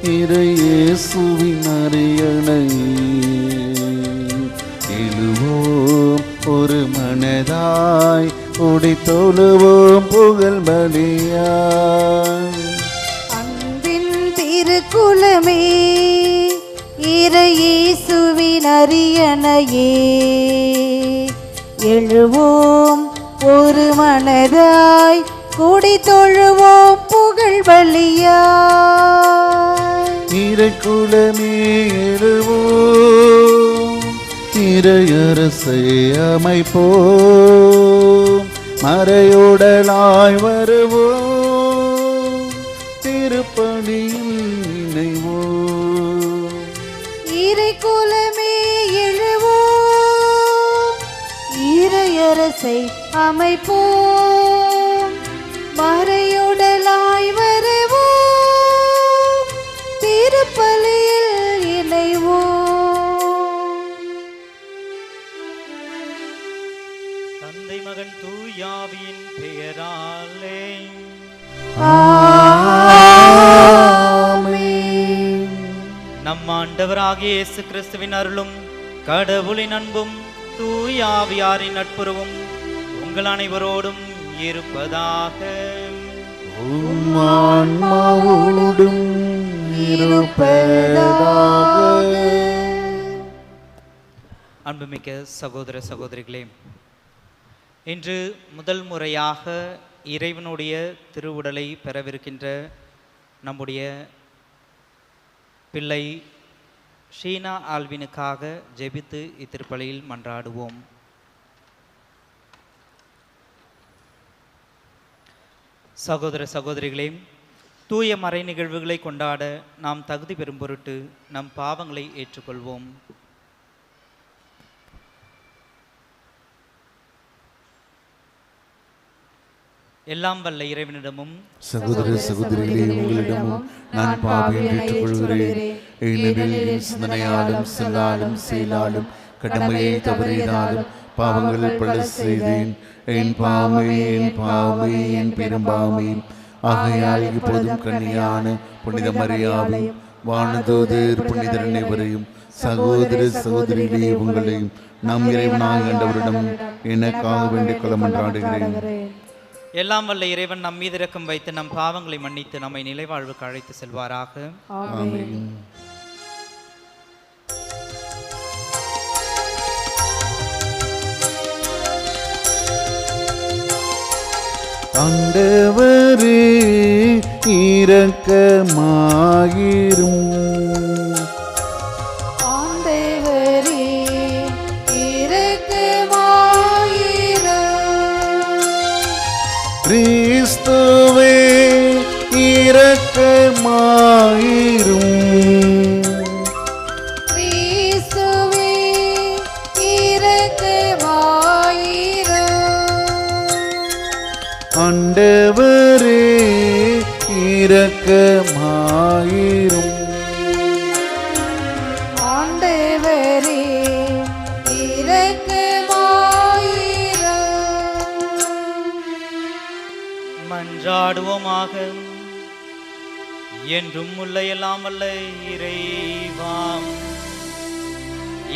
இறையேசுவின் அரியணையே எழுவோம் ஒரு மனதாய் உடை தொழுவோம் புகழ் பலியாய். அன்பின் திருக்குலமே இறையேசுவின் அரியணையே எழுவோம் ஒரு மனதாய் கூடி தொழுவோம் புகழ் பலியாய். இறைக்குலமே எழுவோம் இறையரசை அமைப்போம் மறையுடலாய் வருவோம் திருப்பணியில் இணைவோம். இறைக்குலமே எழுவோம் இறையரசை அமைப்போம் மறையுடலாய் வருவோம் திருப்பலியில் இணைவோம். தந்தை மகன் தூயாவியின் பெயராலே ஆமென். நம் ஆண்டவராகிய இயேசு கிறிஸ்துவின் அருளும் கடவுளின் அன்பும் தூயாவியாரின் நட்புறவும் உங்கள் அனைவரோடும் இருப்பதாக. உம் ஆன்மாவோடும் இருப்பதாக. அன்புமிக்க சகோதர சகோதரிகளே, இன்று முதல் முறையாக இறைவனுடைய திருவுடலை பெறவிருக்கின்ற நம்முடைய பிள்ளை ஷீனா ஆல்வினுக்காக ஜெபித்து இத்திருப்பலியில் மன்றாடுவோம். சகோதர சகோதரிகளே, தூய மறை நிகழ்வுகளை கொண்டாட நாம் தகுதி பெறும் பொருட்டு நம் பாவங்களை ஏற்றுக்கொள்வோம். எல்லாம் வல்ல இறைவனிடமும் சகோதர சகோதரிகளே, உங்களிடமும் நான் பாவியை ஏற்றுக்கொள்கிறேன். ஏனெனில் என் சிந்தனையாலும் சொல்லாலும் செயலாலும் கடமையை தவறியதாலும் பாவங்கள் பல செய்தேன். என் பாவமே என் பாவமே என் பெரும்பாவமே. ஆகையால் இப்போதும் கன்னியான புனித மரியாவையும் வானதூதர் புனிதர் அனைவரையும் சகோதர சகோதரிகளே உங்களையும் நம் இறைவனாக ஆண்டவரிடம் எனக்காக வேண்டிக் கொள்ள மன்றாடுகிறேன். எல்லாம் வல்ல இறைவன் நம் மீது இரக்கம் வைத்து நம் பாவங்களை மன்னித்து நம்மை நிலைவாழ்வுக்கு அழைத்து செல்வாராக. ஆமென். ஆண்டவரே இரக்கமாயிரும். ஆண்டவரே இரக்கமாயிரும். கிறிஸ்துவே இரக்கமாயிரும். கிறிஸ்துவே இரக்கமாயிரும். ஆண்டவரே இரக்கமாயிரும். ஆண்டவரே இரக்கமாயிரும். மன்றாடுவோமாக. என்றும் உள்ள எல்லாம் வல்ல இறைவாம்,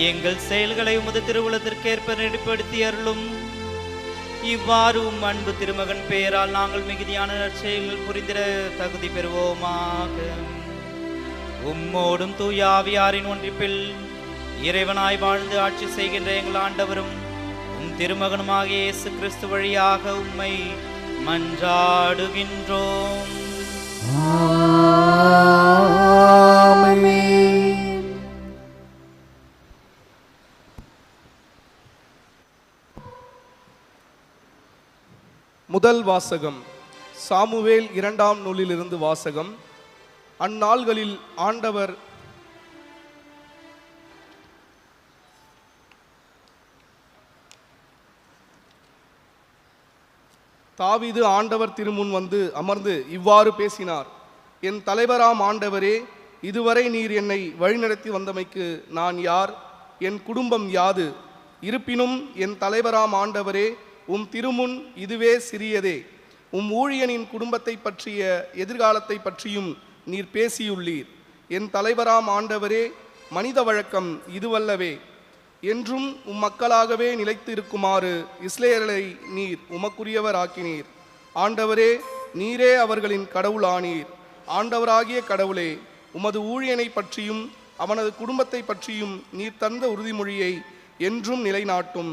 எங்கள் செயல்களை உமது திருவுளத்திற்கேற்ப நெறிப்படுத்தி அருளும். இவ்வாறு உம் அன்பு திருமகன் பெயரால் நாங்கள் மிகுதியான நற்செயல்கள் புரிந்திட தகுதி பெறுவோமாக. உம்மோடும் தூயாவியாரின் ஒன்றிப்பில் இறைவனாய் வாழ்ந்து ஆட்சி செய்கின்ற எங்கள் ஆண்டவரும் உம் திருமகனுமாகிய இயேசு கிறிஸ்து வழியாக உம்மை மன்றாடுகின்றோம். ஆமென். முதல் வாசகம் சாமுவேல் 2ஆம் நூலிலிருந்து வாசகம். அந்நாள்களில் ஆண்டவர் தாவீது ஆண்டவர் திருமுன் வந்து அமர்ந்து இவ்வாறு பேசினார். என் தலைவராம் ஆண்டவரே, இதுவரை நீர் என்னை வழிநடத்தி வந்தமைக்கு நான் யார்? என் குடும்பம் யாது? இருப்பினும் என் தலைவராம் ஆண்டவரே, உம் திருமுன் இதுவே சிறியதே. உம் ஊழியனின் குடும்பத்தை பற்றிய எதிர்காலத்தை பற்றியும் நீர் பேசியுள்ளீர். என் தலைவராம் ஆண்டவரே, மனித வழக்கம் இதுவல்லவே. என்றும் மக்களாகவே நிலைத்து இருக்குமாறு இஸ்ரேலை நீர் உமக்குரியவர் ஆக்கினீர். ஆண்டவரே, நீரே அவர்களின் கடவுள் ஆனீர். ஆண்டவராகிய கடவுளே, உமது ஊழியனை பற்றியும் அவனது குடும்பத்தை பற்றியும் நீர் தந்த உறுதிமொழியை என்றும் நிலைநாட்டும்.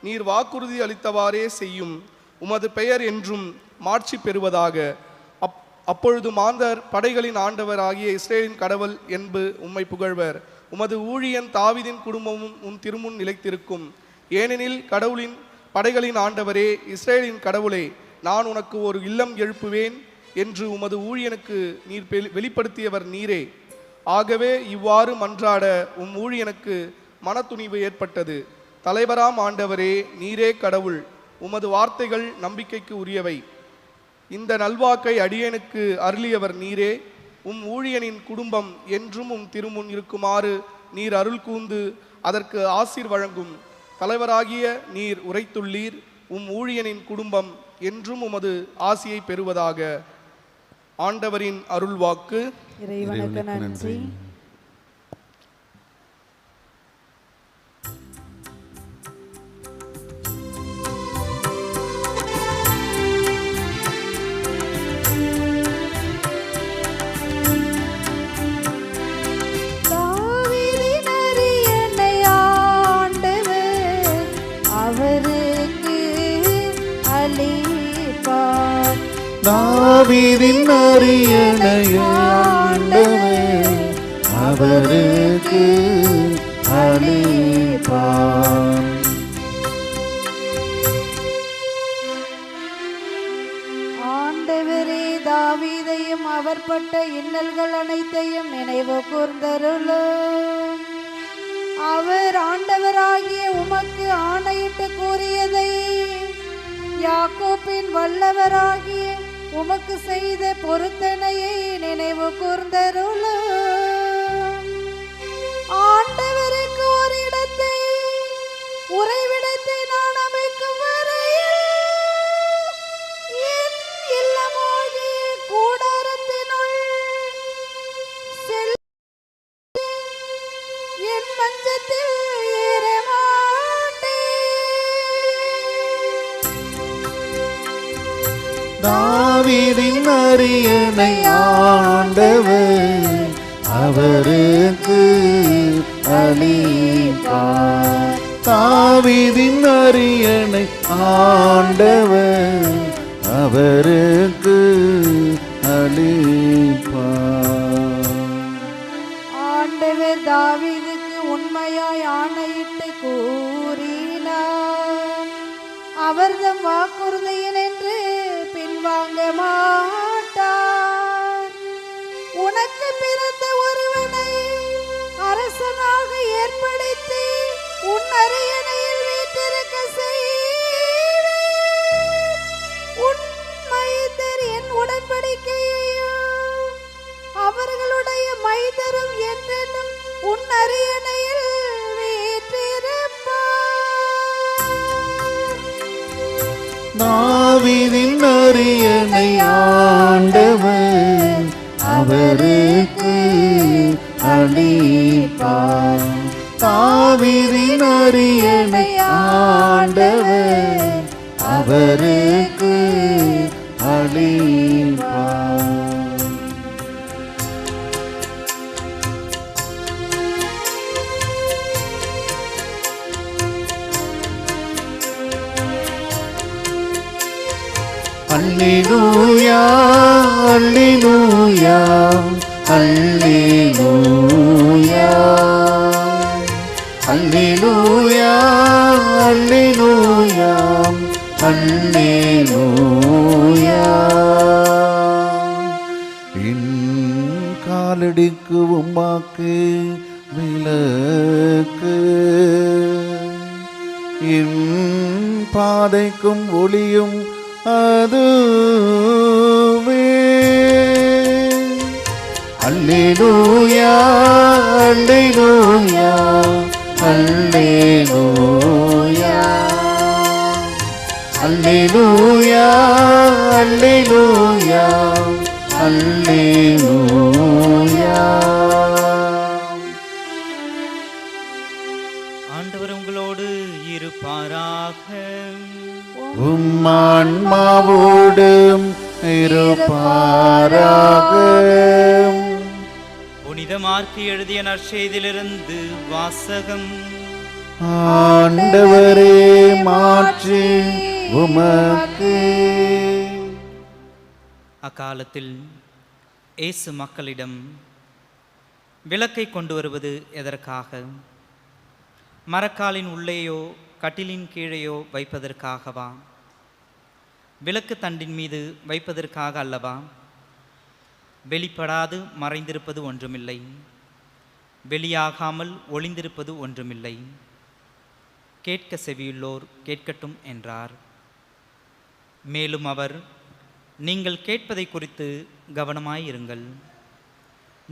நீர் வாக்குறுதி அளித்தவாறே செய்யும். உமது பெயர் என்றும் மாட்சி பெறுவதாக. அப்பொழுது மாந்தர் படைகளின் ஆண்டவர் ஆகிய இஸ்ரேலின் கடவுள் என்பு உம்மை புகழ்வர். உமது ஊழியன் தாவீதின் குடும்பமும் உம் திருமுன் நிலைத்திருக்கும். ஏனெனில் கடவுளின் படைகளின் ஆண்டவரே, இஸ்ரேலின் கடவுளே, நான் உனக்கு ஒரு இல்லம் எழுப்புவேன் என்று உமது ஊழியனுக்கு நீர் வெளிப்படுத்தியவர் நீரே. ஆகவே இவ்வாறு மன்றாட உம் ஊழியனுக்கு மனத்துணிவு ஏற்பட்டது. தலைவராம் ஆண்டவரே, நீரே கடவுள். உமது வார்த்தைகள் நம்பிக்கைக்கு உரியவை. இந்த நல்வாக்கை அடியேனுக்கு அருளியவர் நீரே. உம் ஊழியனின் குடும்பம் என்றும் உம் திருமுன் இருக்குமாறு நீர் அருள் கூர்ந்து அதற்கு ஆசீர் வழங்கும். தலைவராகிய நீர் உரைத்துள்ளீர். உம் ஊழியனின் குடும்பம் என்றும் உமது ஆசியை பெறுவதாக. ஆண்டவரின் அருள்வாக்கு. இறைவனுக்கு நன்றி. தாவீதின் அரியணை ஆண்டவர் அவருக்கு அளிப்பார். ஆண்டவரே, தாவீதையும் அவர் பட்ட இன்னல்கள் அனைத்தையும் நினைவு கூர்ந்தருளும். அவர் ஆண்டவராகிய உமக்கு ஆணையிட்டு கூறியதை யாக்கோப்பின் வல்லவராகிய உமக்கு செய்த பொருத்தனையை நினைவு கூர்ந்தருளும். ஆண்டவருக்கு ஒரு இடத்தை, உறைவிடத்தை நான் அமைக்கும் வரையில் என் இல்லமாகிய கூடாரத்தினுள் என் மஞ்சத்தில் தாவீதின் அரியணை ஆண்டவர் அவருக்கு அளிப்பார். தாவீதின் அரியணை ஆண்டவர் அவருக்கு அளிப்பார். ஆண்டவர் தாவீதுக்கு உண்மையாய் ஆணையிட்டு கூறினார். அவர்தம் வாக்குறுதியின் என்று பின்வாங்க மாட்டார். உனக்கு பிறந்த ஒருவனை அரசனாக ஏற்படுத்தி உன் அரியணையில் வீற்றிருக்க செய்வேன். உன் மைந்தர் என் உடன்படிக்கையையும் அவர்களுடைய மைந்தரும் என்றென்றும் உன் அரியணையில் வீற்றிருப்பார். தாவீதின் அரியணை ஆண்டவர் அவருக்கு அளிப்பார். தாவீதின் அரியணை ஆண்டவர் அவருக்கு அளிப்பார். அல்லேலூயா அல்லேலூயா அல்லேலூயா அல்லேலூயா அல்லேலூயா அல்லேலூயா. என் காலடிக்கு உம்மாக்கு விளக்கு, என் பாதைக்கும் ஒளியும் அதுவே. அல்லேலூயா அல்லேலூயா அல்லேலூயா அல்லேலூயா அல்லேலூயா அல்லேலூயா. புனித மார்க்கு எழுதிய நற்செய்தியிலிருந்து வாசகம். ஆண்டவரே மாற்றி உமக்கு. அக்காலத்தில் இயேசு மக்களிடம், விளக்கை கொண்டு வருவது எதற்காக? மரக்காலின் உள்ளேயோ கட்டிலின் கீழேயோ வைப்பதற்காகவா? விளக்கு தண்டின் மீது வைப்பதற்காக அல்லவா? வெளிப்படாது மறைந்திருப்பது ஒன்றுமில்லை, வெளியாகாமல் ஒளிந்திருப்பது ஒன்றுமில்லை. கேட்க செவியுள்ளோர் கேட்கட்டும் என்றார். மேலும் அவர், நீங்கள் கேட்பதை குறித்து கவனமாயிருங்கள்.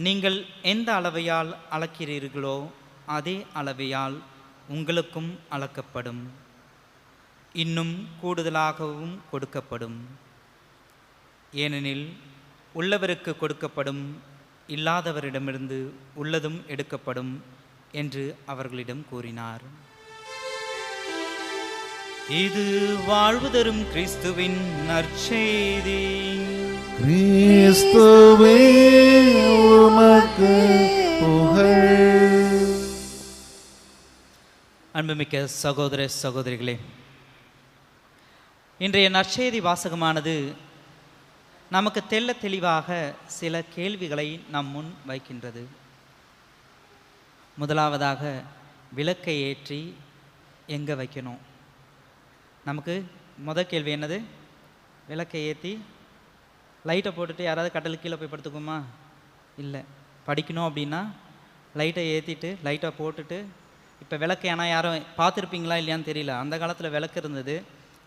நீங்கள் எந்த அளவையால் அளக்கிறீர்களோ அதே அளவையால் உங்களுக்கும் அளக்கப்படும், இன்னும் கூடுதலாகவும் கொடுக்கப்படும். ஏனெனில் உள்ளவருக்கு கொடுக்கப்படும், இல்லாதவரிடமிருந்து உள்ளதும் எடுக்கப்படும் என்று அவர்களிடம் கூறினார். இது வாழ்வு தரும் கிறிஸ்துவின் நற்செய்தி. கிறிஸ்துவே உமக்கு புகழ். அன்புமிக்க சகோதர சகோதரிகளே, இன்றைய நற்செய்தி வாசகமானது நமக்கு தெள்ள தெளிவாக சில கேள்விகளை நம் முன் வைக்கின்றது. முதலாவதாக, விளக்கை ஏற்றி எங்கே வைக்கணும்? நமக்கு முதல் கேள்வி என்னது? விளக்கை ஏற்றி லைட்டை போட்டுட்டு யாராவது கட்டலுக்கு கீழே போய் படுத்துக்குமா? இல்லை. படிக்கணும் அப்படின்னா லைட்டை ஏற்றிட்டு லைட்டை போட்டுட்டு, இப்போ விளக்கு ஏன்னா யாரும் பார்த்துருப்பீங்களா இல்லையான்னு தெரியல, அந்த காலத்தில் விளக்கு இருந்தது.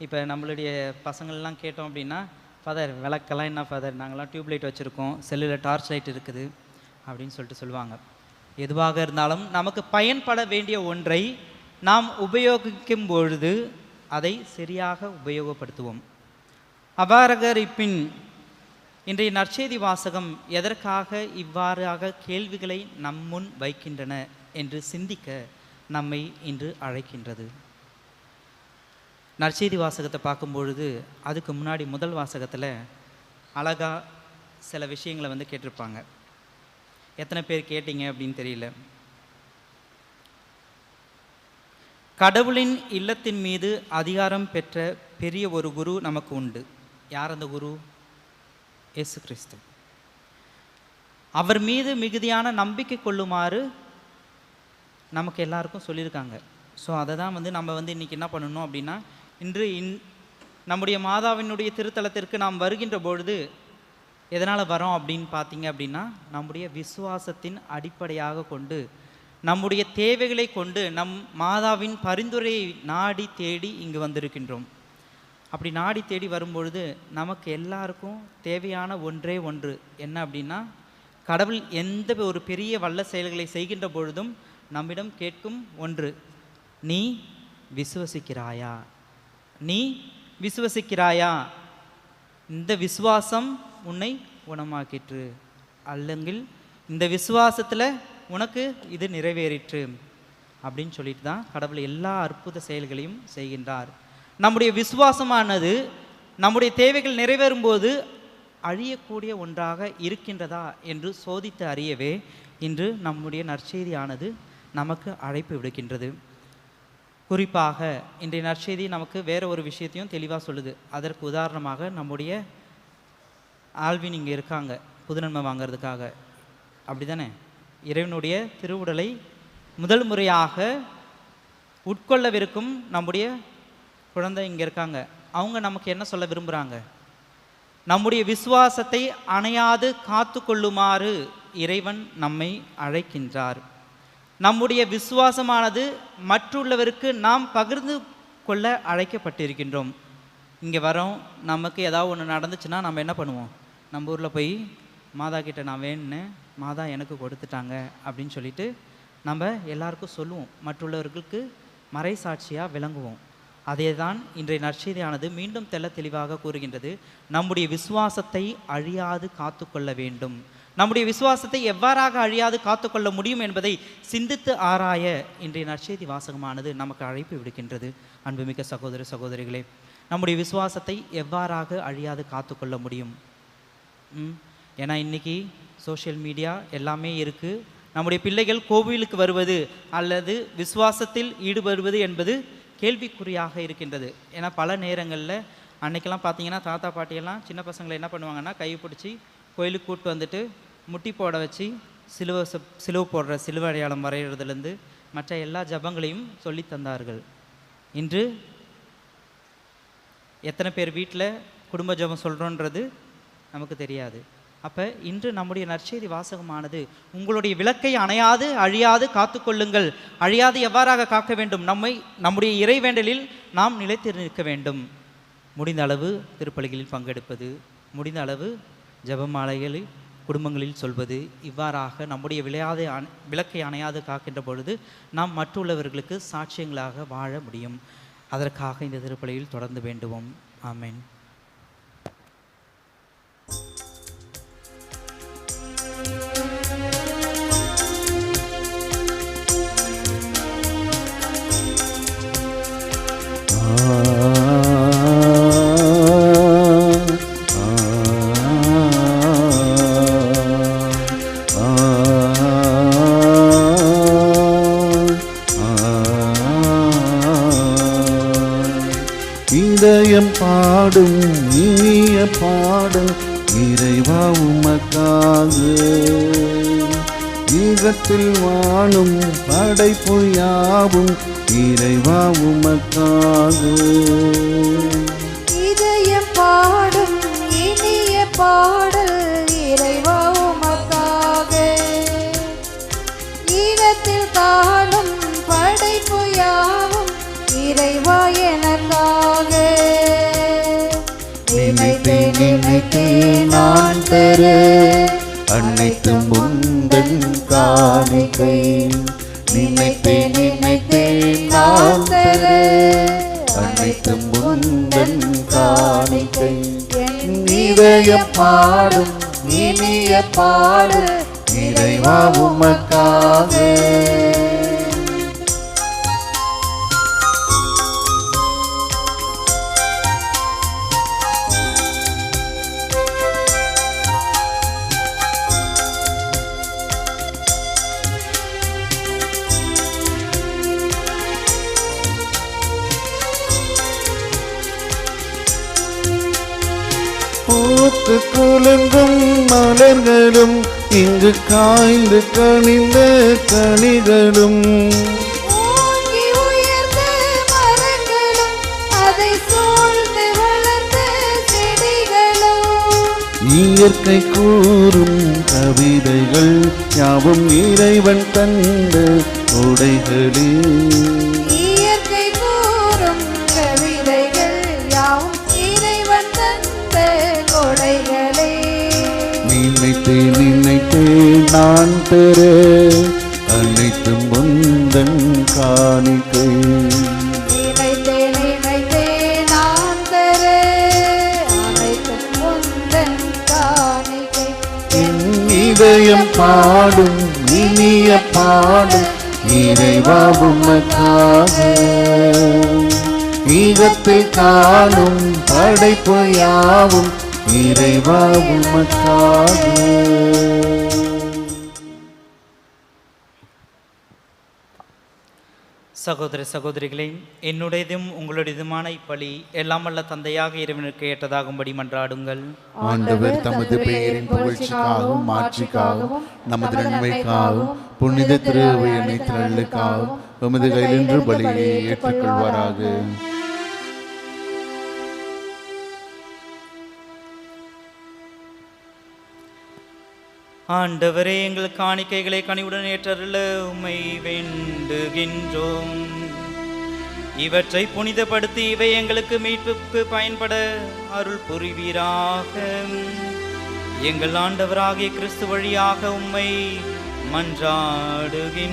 இப்போ நம்மளுடைய பசங்கள்லாம் கேட்டோம் அப்படின்னா, ஃபாதர் விளக்கெல்லாம் என்ன ஃபாதர், நாங்கள்லாம் டியூப் லைட் வச்சுருக்கோம், செல்லில் டார்ச் லைட் இருக்குது அப்படின்னு சொல்லிட்டு சொல்லுவாங்க. எதுவாக இருந்தாலும் நமக்கு பயன்பட வேண்டிய ஒன்றை நாம் உபயோகிக்கும் பொழுது அதை சரியாக உபயோகப்படுத்துவோம். அபாரகரிப்பின் இன்றைய நற்செய்தி வாசகம் எதற்காக இவ்வாறாக கேள்விகளை நம் முன் வைக்கின்றன என்று சிந்திக்க நம்மை இன்று அழைக்கின்றது. நற்செய்தி வாசகத்தை பார்க்கும்பொழுது அதுக்கு முன்னாடி முதல் வாசகத்தில் அழகாக சில விஷயங்களை கேட்டிருப்பாங்க. எத்தனை பேர் கேட்டீங்க அப்படின்னு தெரியல. கடவுளின் இல்லத்தின் மீது அதிகாரம் பெற்ற பெரிய ஒரு குரு நமக்கு உண்டு. யார் அந்த குரு? இயேசு கிறிஸ்து. அவர் மீது மிகுதியான நம்பிக்கை கொள்ளுமாறு நமக்கு எல்லாருக்கும் சொல்லியிருக்காங்க. ஸோ அதை தான் நம்ம இன்றைக்கி என்ன பண்ணணும் அப்படின்னா, இன்று நம்முடைய மாதாவினுடைய திருத்தலத்திற்கு நாம் வருகின்ற பொழுது எதனால் வரோம் அப்படின்னு பார்த்தீங்க அப்படின்னா, நம்முடைய விசுவாசத்தின் அடிப்படையாக கொண்டு, நம்முடைய தேவைகளை கொண்டு நம் மாதாவின் பரிந்துரையை நாடி தேடி இங்கு வந்திருக்கின்றோம். அப்படி நாடி தேடி வரும்பொழுது நமக்கு எல்லாருக்கும் தேவையான ஒன்றே ஒன்று என்ன அப்படின்னா, கடவுள் எந்த ஒரு பெரிய வல்ல செயல்களை செய்கின்ற பொழுதும் நம்மிடம் கேட்கும் ஒன்று, நீ விசுவசிக்கிறாயா? நீ விசுவசிக்கிறாயா? இந்த விசுவாசம் உன்னை குணமாக்கிற்று, அல்லங்கில் இந்த விசுவாசத்தில் உனக்கு இது நிறைவேறிற்று அப்படின்னு சொல்லிட்டு தான் கடவுள் எல்லா அற்புத செயல்களையும் செய்கின்றார். நம்முடைய விசுவாசமானது நம்முடைய தேவைகள் நிறைவேறும்போது அழியக்கூடிய ஒன்றாக இருக்கின்றதா என்று சோதித்து அறியவே இன்று நம்முடைய நற்செய்தியானது நமக்கு அழைப்பு விடுக்கின்றது. குறிப்பாக இன்றைய நற்செய்தி நமக்கு வேறு ஒரு விஷயத்தையும் தெளிவாக சொல்லுது. அதற்கு உதாரணமாக நம்முடைய ஆல்வின் இங்கே இருக்காங்க புதுநன்மை வாங்கிறதுக்காக, அப்படி தானே? இறைவனுடைய திருவுடலை முதல் முறையாக உட்கொள்ளவிருக்கும் நம்முடைய குழந்தை இங்கே இருக்காங்க. அவங்க நமக்கு என்ன சொல்ல விரும்புகிறாங்க? நம்முடைய விசுவாசத்தை அணையாது காத்து கொள்ளுமாறு இறைவன் நம்மை அழைக்கின்றார். நம்முடைய விசுவாசமானது மற்றுள்ளவருக்கு நாம் பகிர்ந்து கொள்ள அழைக்கப்பட்டிருக்கின்றோம். இங்கே வரோம், நமக்கு ஏதாவது ஒன்று நடந்துச்சுன்னா நம்ம என்ன பண்ணுவோம்? நம்ம ஊரில் போய் மாதா கிட்ட நான் வேணுன்னு, மாதா எனக்கு கொடுத்துட்டாங்க அப்படின்னு சொல்லிட்டு நம்ம எல்லாருக்கும் சொல்லுவோம், மற்றுள்ளவர்களுக்கு மறைசாட்சியாக விளங்குவோம். அதே தான் இன்றைய நற்செய்தியானது மீண்டும் தெளிவாக கூறுகின்றது. நம்முடைய விசுவாசத்தை அழியாது காத்து கொள்ள வேண்டும். நம்முடைய விசுவாசத்தை எவ்வாறாக அழியாது காத்துக்கொள்ள முடியும் என்பதை சிந்தித்து ஆராய இன்றைய நற்செய்தி வாசகமானது நமக்கு அழைப்பு விடுக்கின்றது. அன்புமிக்க சகோதர சகோதரிகளே, நம்முடைய விசுவாசத்தை எவ்வாறாக அழியாது காத்துக்கொள்ள முடியும்? ஏன்னா இன்றைக்கி சோஷியல் மீடியா எல்லாமே இருக்குது. நம்முடைய பிள்ளைகள் கோவிலுக்கு வருவது அல்லது விசுவாசத்தில் ஈடுபடுவது என்பது கேள்விக்குறியாக இருக்கின்றது. ஏன்னா பல நேரங்களில் அன்னைக்கெல்லாம் பார்த்தீங்கன்னா தாத்தா பாட்டியெல்லாம் சின்ன பசங்களை என்ன பண்ணுவாங்கன்னா கை பிடிச்சி கோயிலுக்கு கூப்பிட்டு வந்துட்டு முட்டி போட வச்சு சிலுவை போடுற சிலுவை அடையாளம் வரைகிறதுலேருந்து மற்ற எல்லா ஜபங்களையும் சொல்லி தந்தார்கள். இன்று எத்தனை பேர் வீட்டில் குடும்ப ஜபம் சொல்கிறோன்றது நமக்கு தெரியாது. அப்போ இன்று நம்முடைய நற்செய்தி வாசகமானது உங்களுடைய விளக்கை அணையாது அழியாது காத்துக்கொள்ளுங்கள். அழியாது எவ்வாறாக காக்க வேண்டும்? நம்முடைய இறைவேண்டலில் நாம் நிலைத்து நிற்க வேண்டும். முடிந்த அளவு திருப்பலிகளில் பங்கெடுப்பது, முடிந்த அளவு ஜபமாலைகளில் குடும்பங்களில் சொல்வது, இவ்வாறாக நம்முடைய விளக்கை அணையாது காக்கின்ற பொழுது நாம் மற்றுள்ளவர்களுக்கு சாட்சியங்களாக வாழ முடியும். அதற்காக இந்த திருப்பலியில் தொடர்ந்து வேண்டுவோம். ஆமென். இதயம் பாடும் இனிய பாடும் இறைவா உமக்காக, ஈகத்தில் வாழும் படைப்பு யாவும் இறைவா உமக்காக. இதயம் பாடும் இனிய பாடல் இறைவா உமக்காக, ஈகத்தில் காணும் படைப்பு யாவும் இறைவா எனக்காக. நினைத்தேன் நினைத்தேன் நான் தர அனைத்தும் உந்தன் காணிக்கை. நினைத்தேன் நினைத்தேன் நான் தர அனைத்தும் உந்தன் காணிக்கை. என் இதயம் பாடும் இனிய பாடல் இறைவா உமக்காக. பூத்து குலுங்கும் மலர்களும் இங்கு காய்ந்து கனிந்த கனிகளும், ஓங்கி உயர்ந்த மரங்களும் அதை சூழ்ந்து வளர்ந்த செடிகளும், இயற்கை கூறும் கவிதைகள் யாவும் இறைவன் தந்த உடைகளே. இயற்கை கூறும் கவிதைகள் யாவும் இறைவன் தந்த கொடைகளே. நினைத்தேன் நினைத்தேன் நான் பெற அனைத்தும் உந்தன் காணிக்கை. நினைத்தேன் நினைத்தேன் நான் தர அனைத்தும் உந்தன் காணிக்கை. என் இதயம் பாடும் இனிய பாடும் இறைவா உமக்காக, ஈகத்தில் காணும் படைப்பு யாவும் இறைவா உமக்காக. சகோதர சகோதரிகளே, என்னுடையதும் உங்களுடையதுமான இப்பலி எல்லாம் வல்ல தந்தையாக இறைவனுக்கு ஏற்றதாகும்படி மன்றாடுங்கள். ஆண்டவர் தமது பெயரின் புகழ்ச்சிக்காகவும் மாட்சிக்காகவும் நமது நன்மைக்காகவும் புனித திருவையனை திரளுக்காகவும் உமது கையிலின்று பலியை ஏற்றுக்கொள்வாராக. ஆண்டவரே, எங்கள் காணிக்கைகளை கனிவுடன் ஏற்றருள உம்மை வேண்டுகின்றோம். இவற்றை புனிதப்படுத்தி இவை எங்களுக்கு மீட்புக்கு பயன்பட அருள் புரிவீராக. எங்கள் ஆண்டவராகிய கிறிஸ்து வழியாக உம்மை மன்றாடுகின்றோம்.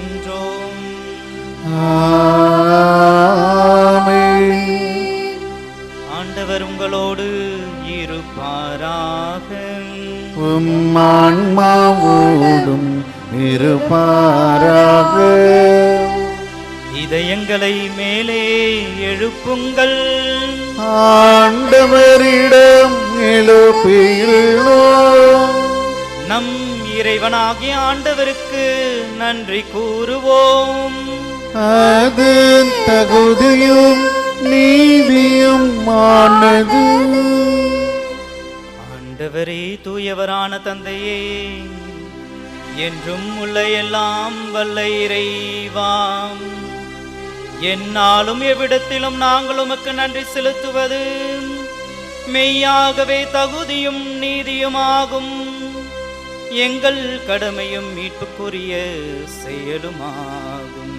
ஆமென். ஆண்டவர் உங்களோடு இருப்பாராக. உம் ஆன்மாவோடும் இருப்பாராக. இதயங்களை மேலே எழுப்புங்கள். ஆண்டவரிடம் எழுப்பியுள்ளோம். நம் இறைவனாகிய ஆண்டவருக்கு நன்றி கூறுவோம். அது தகுதியும் நீதியும் ஆனது. ஆண்டவரே, தூயவரான தந்தையே, என்றும் உள்ள எல்லாம் வல்ல இறைவாம், எந்நாளும் எவ்விடத்திலும் நாங்கள் உமக்கு நன்றி செலுத்துவது மெய்யாகவே தகுதியும் நீதியுமாகும். எங்கள் கடமையும் மீட்புக்குரிய செயலுமாகும்.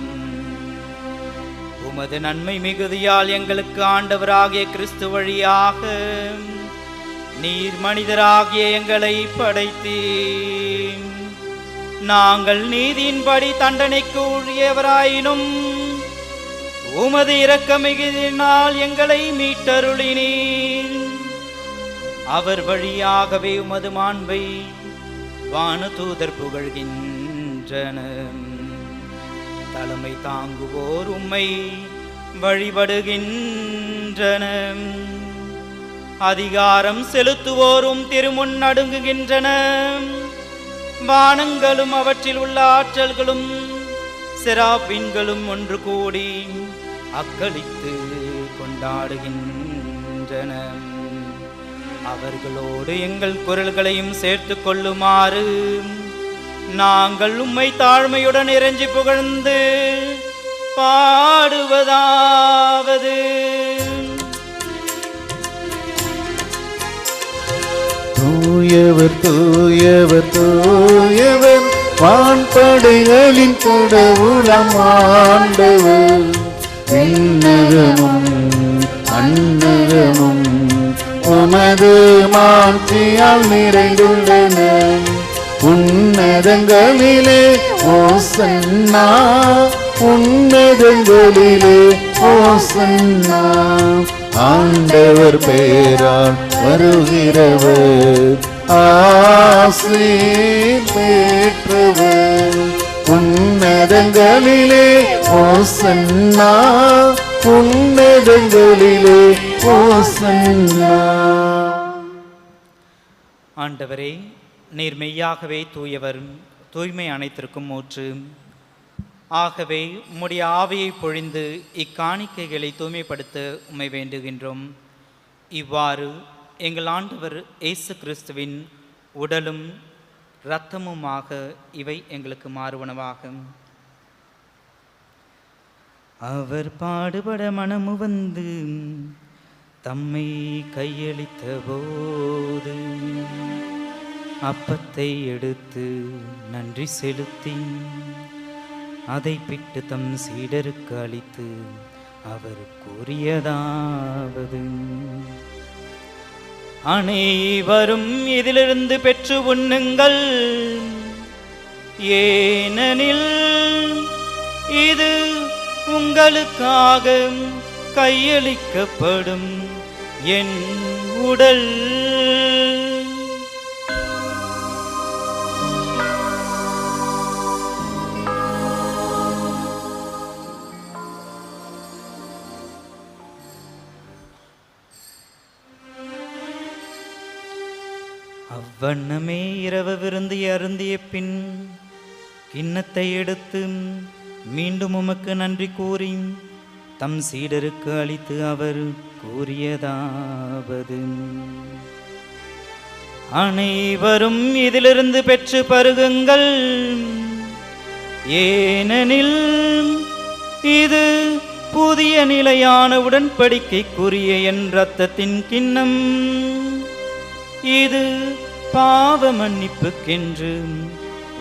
உமது நன்மை மிகுதியால் எங்களுக்கு ஆண்டவராகிய கிறிஸ்து வழியாக நீர் மனிதராகிய எங்களை படைத்தீர். நாங்கள் நீதியின்படி தண்டனைக்கு உரியவராயினும் உமது இரக்க மிகுதியினால் எங்களை மீட்டருளினீர். அவர் வழியாகவே உமது மாண்பை வானதூதர் புகழ்கின்றனர். தலைமை தாங்குவோர் உம்மை வழிபடுகின்றனர். அதிகாரம் செலுத்துவோரும் திருமுன் நடுங்குகின்றனர். வானங்களும் அவற்றில் உள்ள ஆற்றல்களும் செராபின்களும் ஒன்று கூடி அக்களித்து கொண்டாடுகின்றனர். அவர்களோடு எங்கள் குரல்களையும் சேர்த்து கொள்ளுமாறு நாங்கள் உம்மை தாழ்மையுடன் இறைஞ்சி புகழ்ந்து பாடுவதாவது: தூயவர் தூயவர் தூயவர் வான்படைகளின் கடவுளாம் ஆண்டவர். விண்ணகமும் அன்னகமும் உமது மாட்சியால் நிறைந்துள்ளன. உன்னதங்களிலே ஓசன்னா, உன்னதங்களிலே ஓசன்னா. ஆண்டவர் பெயரால் வருகிறவர் ஆசீர் பெற்றவர். உன்னதங்களிலே ஓசன்னா, உன்னதங்களிலே ஓசன்னா. ஆண்டவரே, நீர் மெய்யாகவே தூயவர், தூய்மை அனைத்திற்கும் ஊற்று. ஆகவே உம்முடைய ஆவியை பொழிந்து இக்காணிக்கைகளை தூய்மைப்படுத்த உம்மை வேண்டுகின்றோம். இவ்வாறு எங்கள் ஆண்டவர் இயேசு கிறிஸ்துவின் உடலும் இரத்தமுமாக இவை எங்களுக்கு மாறுவனவாகும். அவர் பாடுபட மனமு வந்து தம்மை கையளித்த போது அப்பத்தை எடுத்து நன்றி செலுத்தி அதை பிட்டு தம் சீடருக்கு அளித்து அவர் கூறியதாவது: அனைவரும் இதிலிருந்து பெற்று உண்ணுங்கள், ஏனெனில் இது உங்களுக்காக கையளிக்கப்படும் என் உடல். அவ்வண்ணமே இரவு விருந்து அருந்திய பின் கிண்ணத்தை எடுத்து மீண்டும் உமக்கு நன்றி கூறி தம் சீடருக்கு அளித்து அவர் கூறியதாவது: அனைவரும் இதிலிருந்து பெற்று பருகுங்கள், ஏனெனில் இது புதிய நிலையான உடன்படிக்கைக்குரிய என் இரத்தத்தின் கிண்ணம். இது பாவ மன்னிப்புக்கென்று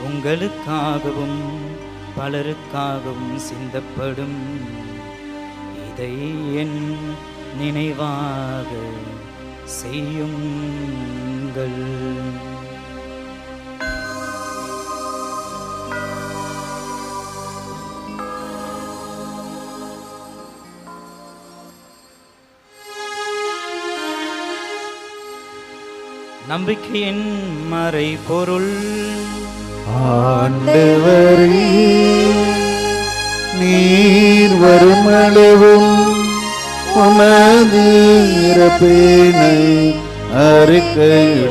உங்களுக்காகவும் பலருக்காகவும் சிந்தப்படும். இதை என் நினைவாக செய்யுங்கள். நம்பிக்கையின் மறை பொருள்: ஆண்டவரே, நீர் வருமளவும் உமது இறப்பினை அறிக்கையிடுகின்றோம்.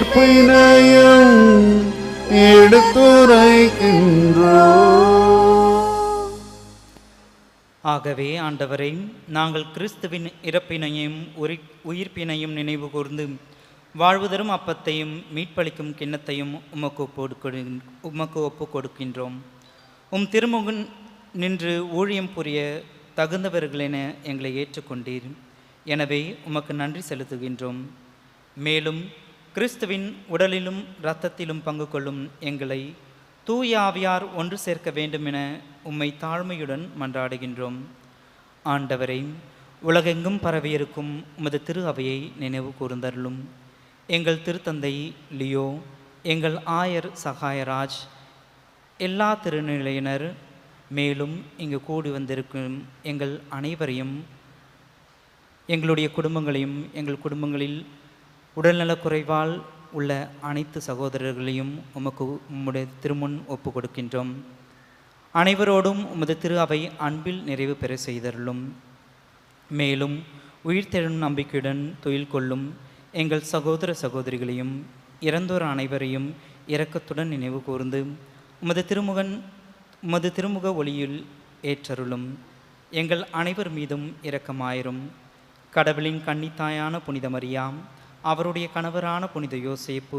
உயிர்ப்பினையும் எடுத்துரைக்கின்றோம். ஆகவே ஆண்டவரை, நாங்கள் கிறிஸ்துவின் இறப்பினையும் உயிர்ப்பினையும் நினைவு கூர்ந்து வாழ்வு தரும் அப்பத்தையும் மீட்பளிக்கும் கிண்ணத்தையும் உமக்கு ஒப்பு கொடுக்கின்றோம். திருமுகன் நின்று ஊழியம் புரிய தகுந்தவர்களென எங்களை ஏற்றுக்கொண்டீர். எனவே உமக்கு நன்றி செலுத்துகின்றோம். மேலும் கிறிஸ்துவின் உடலிலும் இரத்தத்திலும் பங்கு கொள்ளும் எங்களை தூய ஆவியார் ஒன்று சேர்க்க வேண்டுமென உம்மை தாழ்மையுடன் மன்றாடுகின்றோம். ஆண்டவரை, உலகெங்கும் பரவியிருக்கும் உமது திரு அவையை நினைவு கூர்ந்தருளும். எங்கள் திருத்தந்தை லியோ, எங்கள் ஆயர் சகாயராஜ், எல்லா திருநிலையினர், மேலும் இங்கு கூடி வந்திருக்கும் எங்கள் அனைவரையும், எங்களுடைய குடும்பங்களையும், எங்கள் குடும்பங்களில் உடல்நலக்குறைவால் உள்ள அனைத்து சகோதரர்களையும் உம்முடைய திருமுன் ஒப்பு கொடுக்கின்றோம். அனைவரோடும் உமது திரு அவை அன்பில் நிறைவு பெற செய்தருளும். மேலும் உயிர்த்தெழும் நம்பிக்கையுடன் தொழில் கொள்ளும் எங்கள் சகோதர சகோதரிகளையும் இறந்தோர் அனைவரையும் இரக்கத்துடன் நினைவு கூர்ந்து உமது திருமுக ஒளியில் ஏற்றருளும். எங்கள் அனைவர் மீதும் இரக்கமாயிரும். கடவுளின் கன்னித்தாயான புனித மரியாம், அவருடைய கணவரான புனித யோசேப்பு,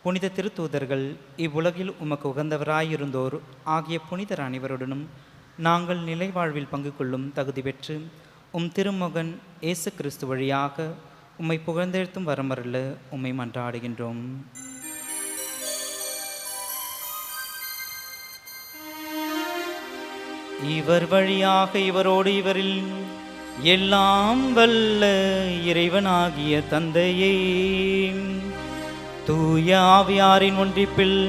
புனித திருத்தூதர்கள், இவ்வுலகில் உமக்கு உகந்தவராயிருந்தோர் ஆகிய புனிதர் அனைவருடனும் நாங்கள் நிலை வாழ்வில் பங்கு கொள்ளும் தகுதி பெற்று திருமகன் இயேசு கிறிஸ்து வழியாக உம்மை புகழ்ந்தெழுத்தும் வரமருள உம்மை மன்றாடுகின்றோம். இவர் வழியாக இவரோடு இவரில் எல்லாம் வல்ல இறைவனாகிய தந்தையே, தூய ஆவியாரின் ஒன்றிப்பில்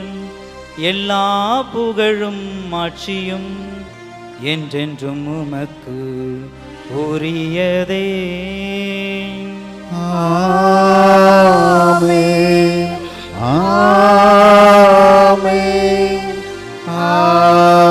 எல்லா புகழும் ஆட்சியும் என்றென்றும் உமக்கு உரியதே. ஆமென். ஆமென். ஆமென்.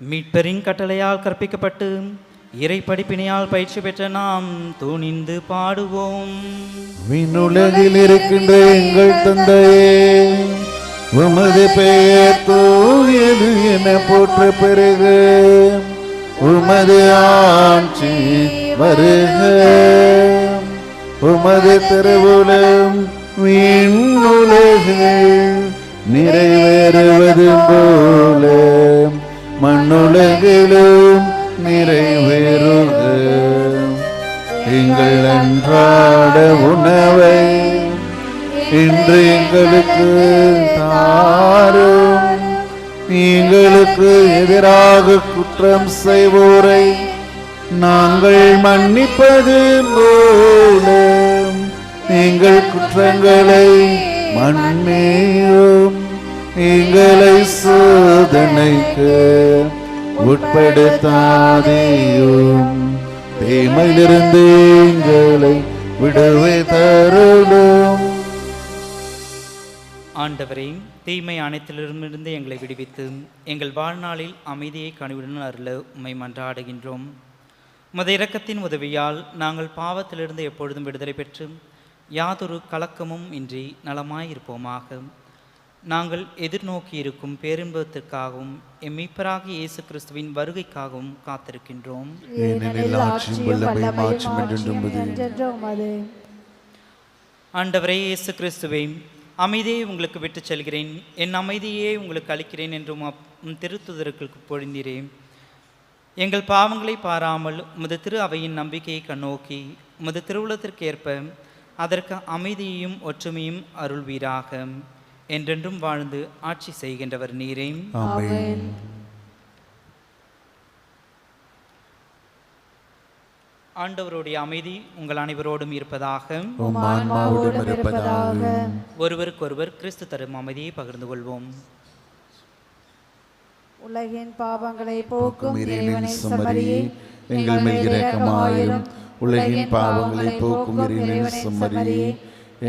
மீட்பரின் கட்டளையால் கற்பிக்கப்பட்டு இறை படிப்பினையால் பயிற்சி பெற்ற நாம் துணிந்து பாடுவோம். விண்ணுலகில் இருக்கின்ற எங்கள் தந்தையே, உமது பெயர் தூயது என போற்ற பெருக, உமது ஆட்சி வருக, உமது திருவுளம் விண்ணுலகில் நிறைவேறுவது போல மண்ணுலகிலும் நிறைவேறுக. எங்கள் அன்றாட உணவை இன்று எங்களுக்கு தாரும். எங்களுக்கு எதிராக குற்றம் செய்வோரை நாங்கள் மன்னிப்பது போல எங்கள் குற்றங்களை மன்னியும். எங்களை சோதனைக்கு உட்படுத்தாதேயும், தீமையிலிருந்து எங்களை விடுவித்தருளும். ஆண்டவரே, தீமை அனைத்திலிருந்து எங்களை விடுவித்து எங்கள் வாழ்நாளில் அமைதியை கனிவுடன் அருள உம்மை மன்றாடுகின்றோம். உமது இரக்கத்தின் உதவியால் நாங்கள் பாவத்திலிருந்து எப்பொழுதும் விடுதலை பெற்று யாதொரு கலக்கமும் இன்றி நலமாயிருப்போமாக. நாங்கள் எதிர்நோக்கி இருக்கும் பேரின்பத்திற்காகவும் மீட்பராகிய இயேசு கிறிஸ்துவின் வருகைக்காகவும் காத்திருக்கின்றோம். ஆண்டவரே இயேசு கிறிஸ்துவே, அமைதியை உங்களுக்கு விட்டுச் செல்கிறேன், என் அமைதியே உங்களுக்கு அளிக்கிறேன் என்றும் திருத்துதருக்கு பொழிந்தீரேன். எங்கள் பாவங்களை பாராமல் உமது திரு அவையின் நம்பிக்கையை கண்ணோக்கி உமது திருவுளத்திற்கேற்ப அதற்கு அமைதியையும் ஒற்றுமையும் அருள்வீராக. என்றென்றும் வாழ்ந்து ஆட்சி செய்கின்றவர் நீரே. ஆமென். ஆண்டவருடைய அமைதி உங்கள் அனைவரோடும் இருப்பதாக. உம் ஆன்மாவோடும் இருப்பதாக. ஒருவருக்கொருவர் கிறிஸ்து தரும் அமைதியை பகிர்ந்து கொள்வோம். உலகின் பாவங்களை போக்கும் இறைவனின் செம்மறியே, எங்கள் மேல் இரக்கமாயிரும். உலகின் பாவங்களை போக்கும் இறைவனின் செம்மறியே,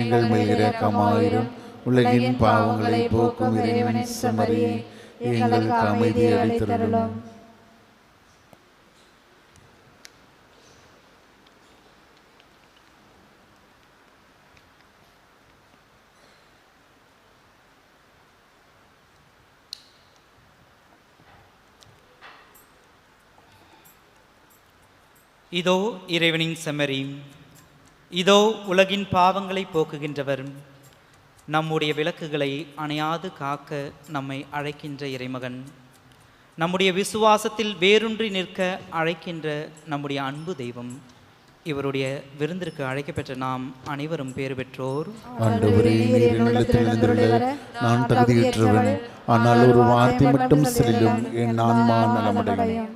எங்கள் மேல் இரக்கமாயிரும். உலகின் பாவங்களை போக்கும் இறைவனின் செம்மறியே, எங்களுக்கு அமைதியை அளித்தருளும். இதோ இறைவனின் செம்மறி, இதோ உலகின் பாவங்களை போக்குகின்றவர், நம்முடைய விளக்குகளை அணையாது காக்க நம்மை அழைக்கின்ற இறைமகன், நம்முடைய விசுவாசத்தில் வேரூன்றி நிற்க அழைக்கின்ற நம்முடைய அன்பு தெய்வம். இவருடைய விருந்திற்கு அழைக்கப்பெற்ற நாம் அனைவரும் பேறு பெற்றோர். ஆண்டவரே, நீர் என்னிடத்தில் எழுந்தருள நான் தகுதியற்றவன், ஆனால் ஒரு வார்த்தை மட்டும் செல்லும், என் ஆன்மா நலமடையும்.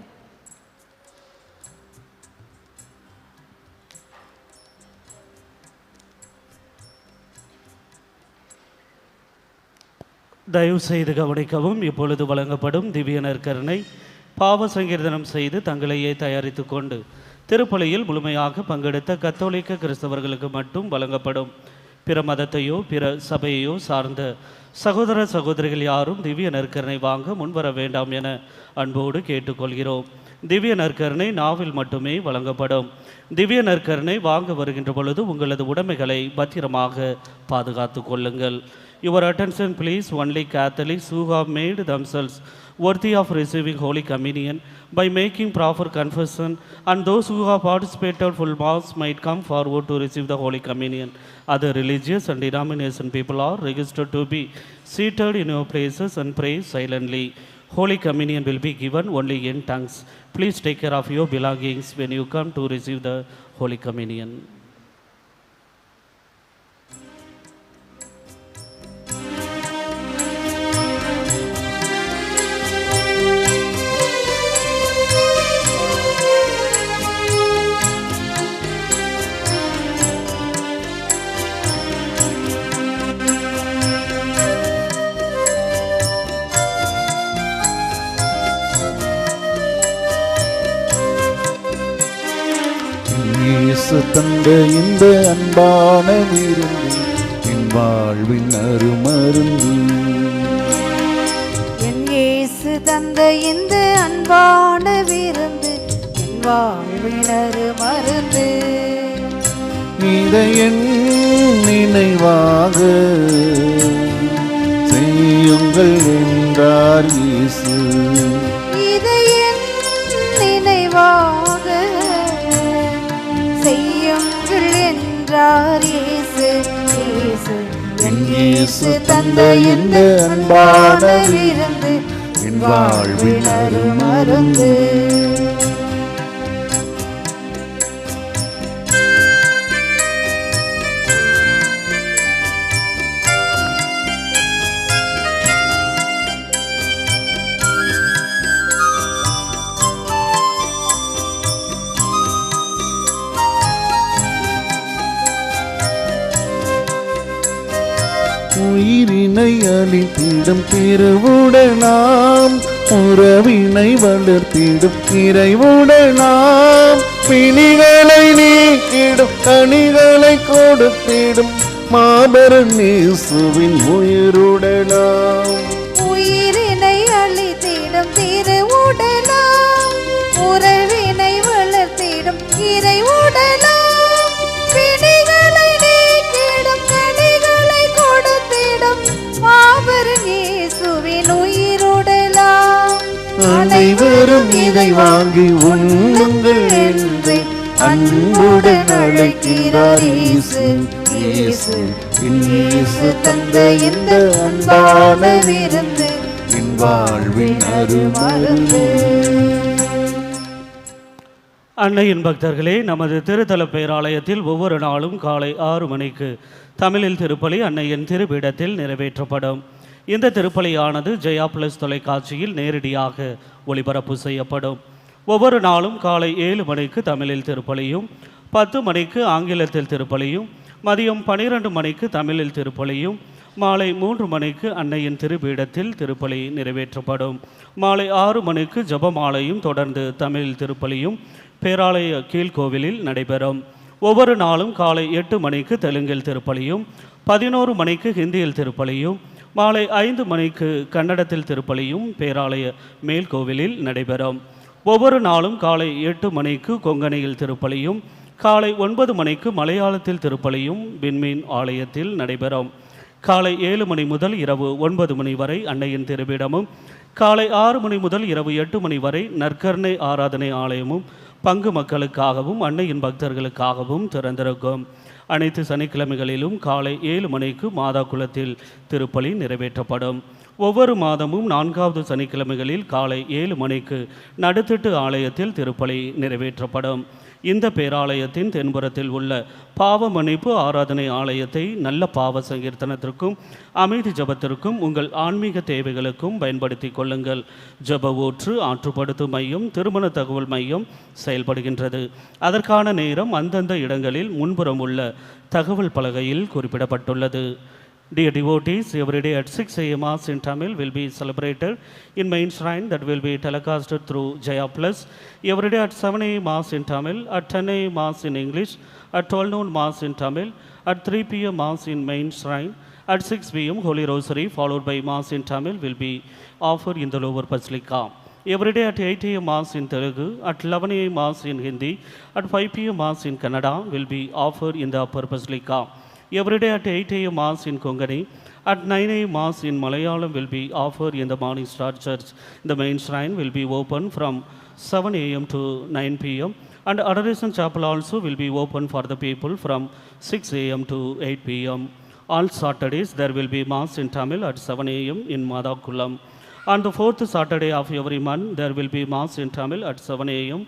தயவு செய்து கவனிக்கவும். இப்பொழுது வழங்கப்படும் திவ்ய நற்கருணை பாவ சங்கீர்த்தனம் செய்து தங்களையே தயாரித்து கொண்டு திருப்பலியில் முழுமையாக பங்கெடுத்த கத்தோலிக்க கிறிஸ்தவர்களுக்கு மட்டும் வழங்கப்படும். பிற மதத்தையோ பிற சபையையோ சார்ந்த சகோதர சகோதரிகள் யாரும் திவ்ய நற்கருணை வாங்க முன்வர வேண்டாம் என அன்போடு கேட்டுக்கொள்கிறோம். திவ்ய நற்கருணை நாவில் மட்டுமே வழங்கப்படும். திவ்ய நற்கருணை வாங்க வருகின்ற பொழுது உங்களது உடைமைகளை பத்திரமாக பாதுகாத்து கொள்ளுங்கள். Your attention please, only Catholics who have made themselves worthy of receiving Holy Communion by making proper confession, and those who have participated full mass might come forward to receive the Holy Communion. Other religious and denomination people are registered to be seated in your places and pray silently. Holy Communion will be given only in tongues. Please take care of your belongings when you come to receive the Holy Communion. இயேசு தந்த இந்த அன்பான விருந்து என் வாழ்வின் அருமருந்து. என் இயேசு தந்த இந்த அன்பான விருந்து என் வாழ்வின் அருமருந்து. இதை என் நினைவாக செய்யுங்கள் என்றார் இயேசு. இதை என் நினைவாக செய்யுங்கள் என்றார் இயேசு. இயேசு என் இயேசு தந்த இந்த அன்பான விருந்து என் வாழ்வின் அருமருந்து. உயிரினை அளித்திடும் திருவுடனாம், உறவினை வளர்த்திடும் இறைவுடனாம், பிணிகளை நீக்கிடும் கனிகளை கொடுத்திடும் மாபெரும் இயேசுவின் உயிருடனாம். உயிரினை அளித்திடும் திருவுடனாம், உறவினை வளர்த்திடும் இறைவுடனாம், பிணிகளை நீக்கிடும் கனிகளை கொடுத்திடும் மாபெரும் இயேசுவின் உயிருடலாம். அனைவரும் இதை வாங்கி உண்ணுங்கள் என்று அன்புடன் அழைக்கிறார் இயேசு. இயேசு என் இயேசு தந்த இந்த அன்பான விருந்து என் வாழ்வின் அருமருந்து. அன்னையின் பக்தர்களே, நமது திருத்தல பேராலயத்தில் ஒவ்வொரு நாளும் காலை 6 மணிக்கு தமிழில் திருப்பலி அன்னையின் திருப்பீடத்தில் நிறைவேற்றப்படும். இந்த திருப்பலியானது ஜெயா பிளஸ் தொலைக்காட்சியில் நேரடியாக ஒளிபரப்பு செய்யப்படும். ஒவ்வொரு நாளும் காலை 7 மணிக்கு தமிழில் திருப்பலியும், 10 மணிக்கு ஆங்கிலத்தில் திருப்பலியும், மதியம் 12 மணிக்கு தமிழில் திருப்பலியும், மாலை 3 மணிக்கு அன்னையின் திருப்பீடத்தில் திருப்பலி நிறைவேற்றப்படும். மாலை 6 மணிக்கு ஜெபமாலையும் தொடர்ந்து தமிழில் திருப்பலியும் பேராலய கீழ்கோவிலில் நடைபெறும். ஒவ்வொரு நாளும் காலை 8 மணிக்கு தெலுங்கில் திருப்பலியும், 11 மணிக்கு ஹிந்தியில் திருப்பலியும் மாலை 5 மணிக்கு கன்னடத்தில் திருப்பலியும் பேராலய மேல்கோவிலில் நடைபெறும். ஒவ்வொரு நாளும் காலை 8 மணிக்கு கொங்கணியில் திருப்பலியும் காலை 9 மணிக்கு மலையாளத்தில் திருப்பலியும் விண்மீன் ஆலயத்தில் நடைபெறும். காலை 7 மணி முதல் இரவு 9 மணி வரை அன்னையின் திருவிடமும் காலை 6 மணி முதல் இரவு 8 மணி வரை நற்கருணை ஆராதனை ஆலயமும் பங்கு மக்களுக்காகவும் அன்னையின் பக்தர்களுக்காகவும் திறந்திருக்கும். அனைத்து சனிக்கிழமைகளிலும் காலை 7 மணிக்கு மாதா குலத்தில் திருப்பலி நிறைவேற்றப்படும். ஒவ்வொரு மாதமும் 4வது சனிக்கிழமைகளில் காலை 7 மணிக்கு நடுத்திட்டு ஆலயத்தில் திருப்பலி நிறைவேற்றப்படும். இந்த பேராலயத்தின் தென்புறத்தில் உள்ள பாவ மன்னிப்பு ஆராதனை ஆலயத்தை நல்ல பாவ சங்கீர்த்தனத்திற்கும் அமைதி ஜபத்திற்கும் உங்கள் ஆன்மீக தேவைகளுக்கும் பயன்படுத்தி கொள்ளுங்கள். ஜப ஊற்று, ஆற்றுப்படுத்தும் மையம், திருமண தகவல் மையம் செயல்படுகின்றது. அதற்கான நேரம் அந்தந்த இடங்களில் முன்புறம் உள்ள தகவல் பலகையில் குறிப்பிடப்பட்டுள்ளது. Dear devotees, every day at 6 a.m. Mass in Tamil will be celebrated in main shrine that will be telecasted through Jaya Plus. Every day at 7 a.m. Mass in Tamil, at 10 a.m. Mass in English, at 12 noon Mass in Tamil, at 3 p.m. Mass in main shrine, at 6 p.m. Holy Rosary followed by Mass in Tamil will be offered in the lower Basilica. Every day at 8 a.m. Mass in Telugu, at 11 a.m. Mass in Hindi, at 5 p.m. Mass in Kannada will be offered in the upper Basilica. Every day at 8 a.m. Mass in Kongani, at 9 a.m. Mass in Malayalam will be offered in the Morning Star Church. The main shrine will be open from 7 a.m. to 9 p.m. and Adoration Chapel also will be open for the people from 6 a.m. to 8 p.m. All Saturdays there will be Mass in Tamil at 7 a.m. in Madakulam. On the 4th Saturday of every month there will be Mass in Tamil at 7 a.m.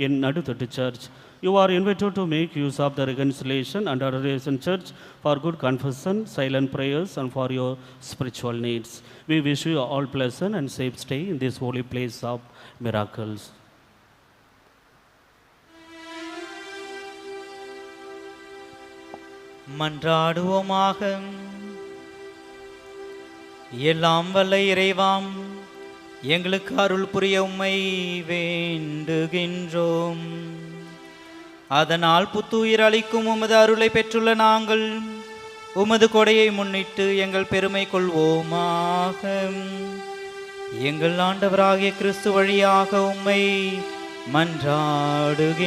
in Naduthattu Church. You are invited to make use of the Reconciliation and Adoration Church for good confession, silent prayers and for your spiritual needs. We wish you all pleasant and safe stay in this holy place of miracles. மன்றாடுவோமாக. எல்லாம் வல்ல இறைவாம், எங்களுக்கு அருள் புரிய உம்மை வேண்டுகின்றோம். அதனால் புத்துயிர் அளிக்கும் உமது அருளை பெற்றுள்ள நாங்கள் உமது கொடையை முன்னிட்டு எங்கள் பெருமை கொள்வோமாக. எங்கள் ஆண்டவராகிய கிறிஸ்து வழியாக உம்மை மன்றாடுகின்றோம்.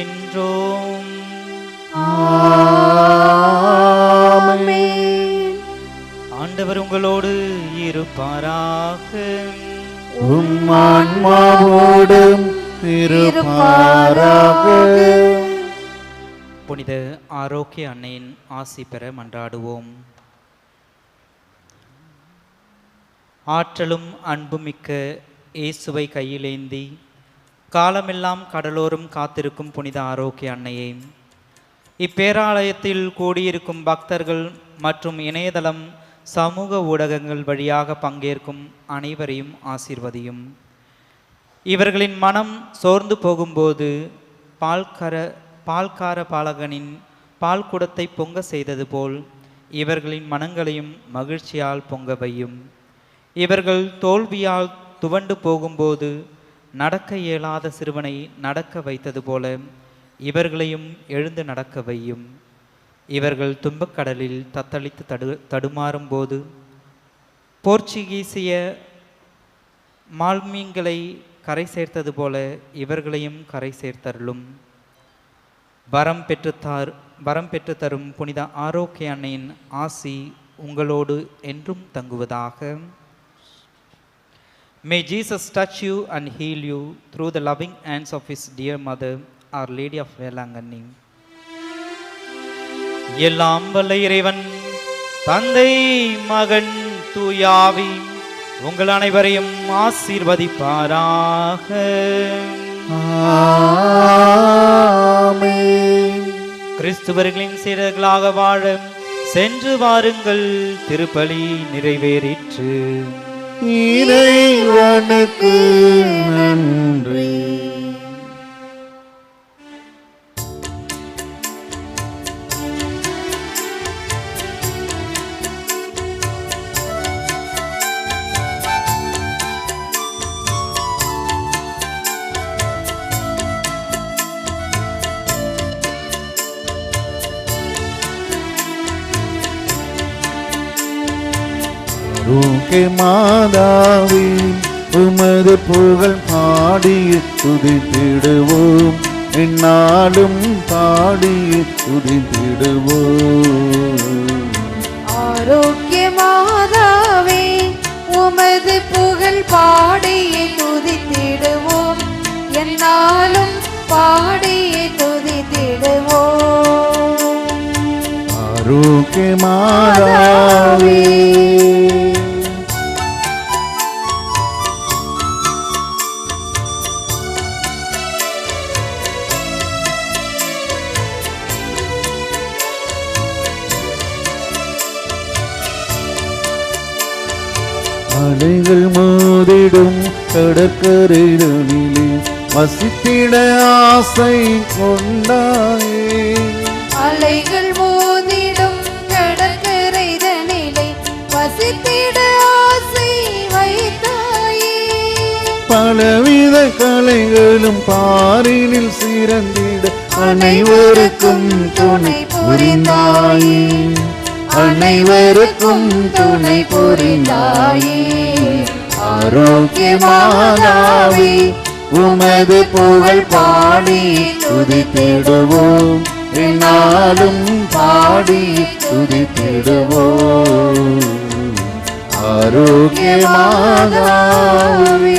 ஆண்டவர் உங்களோடு இருப்பாராக. உம் ஆன்மாவோடும் இருப்பாராக. புனித ஆரோக்கிய அன்னையின் ஆசி பெற மன்றாடுவோம். ஆற்றலும் அன்புமிக்க இயேசுவை கையிலேந்தி காலமெல்லாம் கடலோரம் காத்திருக்கும் புனித ஆரோக்கிய அன்னையை, இப்பேராலயத்தில் கூடியிருக்கும் பக்தர்கள் மற்றும் இணையதளம் சமூக ஊடகங்கள் வழியாக பங்கேற்கும் அனைவரையும் ஆசீர்வதியும். இவர்களின் மனம் சோர்ந்து போகும்போது பால்கார பாலகனின் பால் குடத்தை பொங்க செய்தது போல் இவர்களின் மனங்களையும் மகிழ்ச்சியால் பொங்க வையும். இவர்கள் தோல்வியால் துவண்டு போகும்போது நடக்க இயலாத சிறுவனை நடக்க வைத்தது போல இவர்களையும் எழுந்து நடக்க வையும். இவர்கள் துன்பக்கடலில் தத்தளித்து தடுமாறும் போது போர்ச்சுகீசிய மால்மீன்களை கரை சேர்த்தது போல இவர்களையும் கரை சேர்த்தருளும். வரம் பெற்று தரும் புனித ஆரோக்கிய அன்னையின் ஆசி உங்களோடு என்றும் தங்குவதாக. May Jesus touch you and heal you through the loving hands of his dear mother, Our Lady of Velanganni. எல்லாம் வல்ல இறைவன் தந்தை, மகன், தூயாவி உங்கள் அனைவரையும் ஆசீர்வதிப்பாராக. கிறிஸ்துவர்களின் சீடர்களாக வாழ சென்று வாருங்கள். திருப்பலி நிறைவேறிற்று. இறைவனுக்கு நன்றி. ஆரோக்கிய மாதாவே உமது புகழ் பாடிய துதித்திடுவோம் என்னாலும் பாடிய துதித்திடுவோம் ஆரோக்கிய மாதாவே உமது புகழ் பாடியே துதித்திடுவோம் என்னாலும் பாடியே துதித்திடுவோம் ஆரோக்கிய மாதாவே அலைகள் மோதிடும் கடற்கரையிலே வசித்திட ஆசை கொண்டாயே அலைகள் மோதிடும் கடற்கரைதனிலே வசித்திட ஆசை வைத்தாயே பலவித கலைகளும் பாரினில் சிறந்திட அனைவருக்கும் துணை புரிந்தாயே அனைவருக்கும் துணை புரிந்தாயே ஆரோக்கிய மாதாவே உமது புகழ் பாடி துதித்திடுவோம் என்னாலும் பாடி துதித்திடுவோம் ஆரோக்கிய மாதாவே